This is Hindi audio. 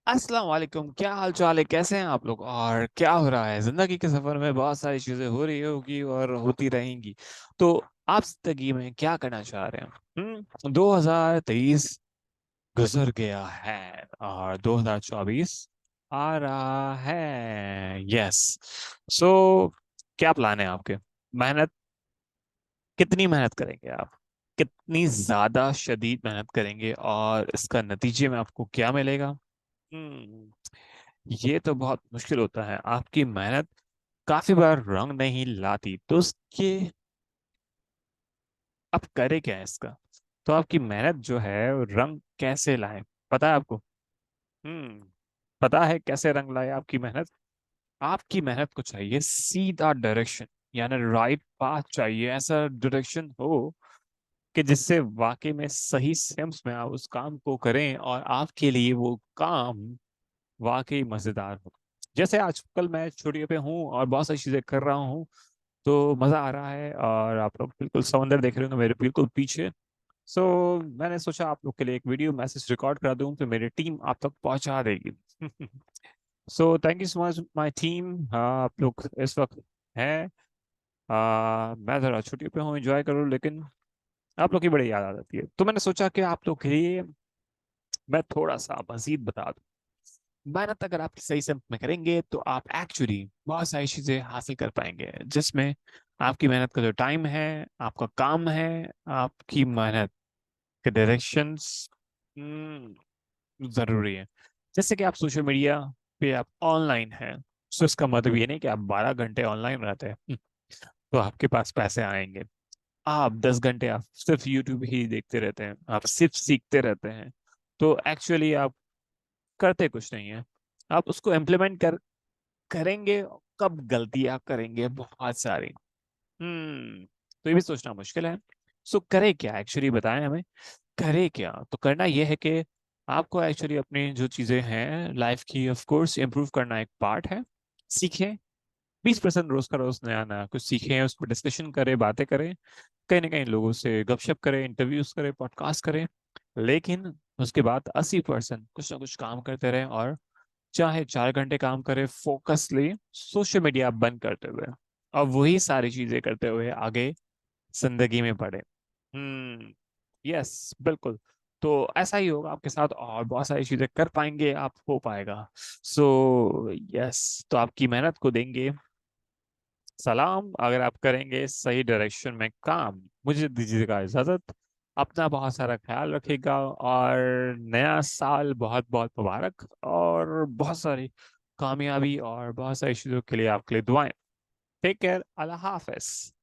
अस्सलाम वालेकुम। क्या हाल चाल है? कैसे हैं आप लोग और क्या हो रहा है? जिंदगी के सफर में बहुत सारी चीजें हो रही होगी और होती रहेंगी। तो आप जिंदगी में क्या करना चाह रहे हैं? 2023 गुजर गया है और 2024 आ रहा है। यस। सो क्या प्लान है आपके? मेहनत, कितनी मेहनत करेंगे आप? कितनी ज्यादा शदीद मेहनत करेंगे और इसका नतीजे में आपको क्या मिलेगा? हम्म ये तो बहुत मुश्किल होता है। आपकी मेहनत काफी बार रंग नहीं लाती, तो उसके अब करे क्या है इसका? तो आपकी मेहनत जो है वो रंग कैसे लाए? पता है आपको? हम्म पता है कैसे रंग लाए आपकी मेहनत? आपकी मेहनत को चाहिए सीधा डायरेक्शन, यानी राइट पाथ चाहिए। ऐसा डायरेक्शन हो कि जिससे वाकई में सही सेंस में आप उस काम को करें और आपके लिए वो काम वाकई मजेदार हो। जैसे आजकल मैं छुट्टियों पे हूँ और बहुत सारी चीजें कर रहा हूँ, तो मजा आ रहा है। और आप लोग बिल्कुल समंदर देख रहे होंगे मेरे बिल्कुल पीछे। सो मैंने सोचा आप लोग के लिए एक वीडियो मैसेज रिकॉर्ड करा दूं, तो मेरी टीम आप तक पहुंचा देगी। So thank you so much my team. हाँ, आप लोग इस वक्त हैं। मैं जरा छुट्टी पे हूँ, एंजॉय करूँ, लेकिन आप लोग की बड़ी याद आ जाती है, तो मैंने सोचा कि आप लोग के लिए मैं थोड़ा सा मजीद बता दूं। मेहनत अगर आप सही समय में करेंगे तो आप एक्चुअली बहुत सारी चीजें हासिल कर पाएंगे, जिसमें आपकी मेहनत का जो टाइम है, आपका काम है, आपकी मेहनत के डायरेक्शंस जरूरी है। जैसे कि आप सोशल मीडिया पे आप ऑनलाइन हैं, तो इसका मतलब ये नहीं कि आप 12 घंटे ऑनलाइन रहते हैं तो आपके पास पैसे आएंगे। आप 10 घंटे आप सिर्फ यूट्यूब ही देखते रहते हैं, आप सिर्फ सीखते रहते हैं, तो एक्चुअली आप करते कुछ नहीं है। आप उसको इम्प्लीमेंट करेंगे, कब गलतियां करेंगे बहुत सारी। तो ये भी सोचना मुश्किल है। सो करे क्या एक्चुअली, बताएं हमें। करे क्या? तो करना यह है कि आपको एक्चुअली अपनी जो चीजें हैं लाइफ की, ऑफ कोर्स इम्प्रूव करना एक पार्ट है। सीखें, 20% रोज का रोज नया नया कुछ सीखें, उस पर डिस्कशन करें, बातें करें, कहीं ना कहीं लोगों से गपशप करें, इंटरव्यूज करें, पॉडकास्ट करें। लेकिन उसके बाद 80% कुछ ना कुछ काम करते रहें, और चाहे 4 घंटे काम करे फोकसली, सोशल मीडिया बंद करते हुए, और वही सारी चीजें करते हुए आगे जिंदगी में बढ़े। यस, बिल्कुल। तो ऐसा ही होगा आपके साथ, और बहुत सारी चीजें कर पाएंगे आप, हो पाएगा। सो यस, तो आपकी मेहनत को देंगे सलाम अगर आप करेंगे सही डायरेक्शन में काम। मुझे दीजिएगा इजाजत। अपना बहुत सारा ख्याल रखिएगा, और नया साल बहुत बहुत मुबारक, और बहुत सारी कामयाबी और बहुत सारी चीजों के लिए आपके लिए दुआएं। टेक केयर, अल्लाह हाफिज।